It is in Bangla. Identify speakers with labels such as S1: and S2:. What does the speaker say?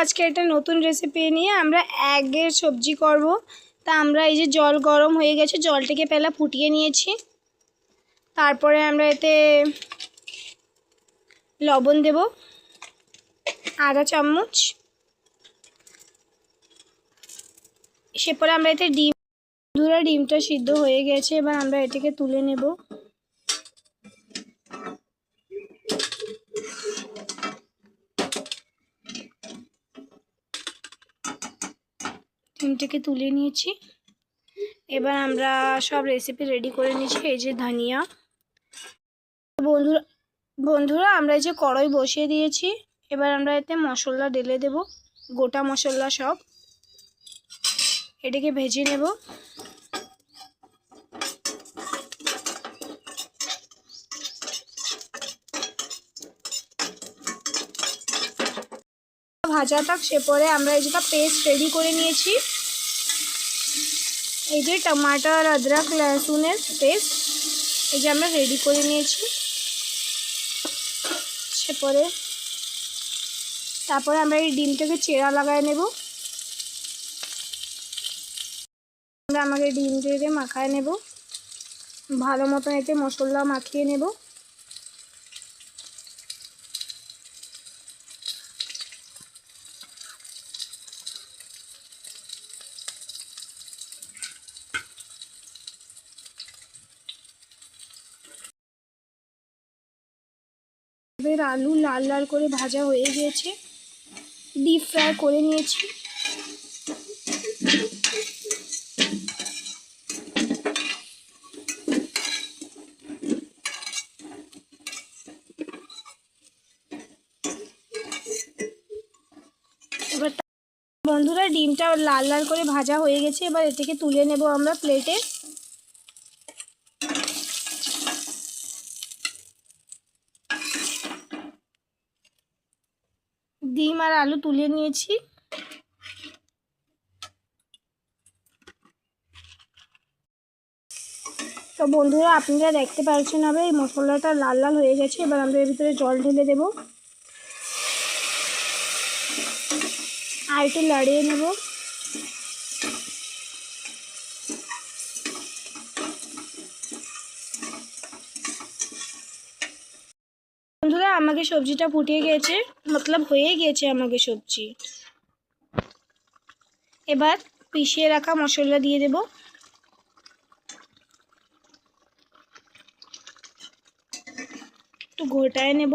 S1: আজকে একটা নতুন রেসিপি নিয়ে আমরা এগের সবজি করব। তা আমরা এই যে জল গরম হয়ে গেছে, জলটাকে পেলা ফুটিয়ে নিয়েছি। তারপরে আমরা এতে লবণ দেব আধা চামচ। সেপরে আমরা এতে ডিমটা সিদ্ধ হয়ে গেছে, এবার আমরা এটাকে তুলে নেব। ডিমটাকে তুলে নিয়েছি। এবার আমরা সব রেসিপি রেডি করে নিয়েছি। এই যে ধনিয়া, বন্ধুরা আমরা এই যে কড়াই বসিয়ে দিয়েছি। এবার আমরা এতে মশলা ঢেলে দেব, গোটা মশলা সব। এটাকে ভেজে নেব। ভাজা থাক, সে পরে আমরা এই যেটা পেস্ট রেডি করে নিয়েছি, এই যে টমাটার অদরক লহসুনের পেস্ট, এই যে আমরা রেডি করে নিয়েছি। সে পরে তারপরে আমরা এই ডিমটাকে চেরা লাগায় নেব। আমরা আমাকে ডিম দিয়ে মাখায় নেব, ভালো মতন এতে মশলা মাখিয়ে নেব। এবার আলু লাল লাল করে ভাজা হয়ে গিয়েছে, ডিপ ফ্রাই করে নিয়েছি। এবার বন্ধুরা ডিমটা লাল লাল করে ভাজা হয়ে গেছে, এবার এটাকে তুলে নেব আমরা প্লেটে। ডিম আর আলু তুলে নিয়েছি। তো বন্ধুরা আপনারা দেখতে পাচ্ছেন হবে এই মশলাটা লাল লাল হয়ে গেছে। এবার আমরা এর ভিতরে জল ঢেলে দেব আর একটু নাড়িয়ে নেব। বন্ধুরা আমাকে সবজিটা ফুটিয়ে গেছে, মতলব হয়ে গেছে আমাকে সবজি। এবার পিষিয়ে রাখা মশলা দিয়ে দেব। একটু ঘোটায় নেব।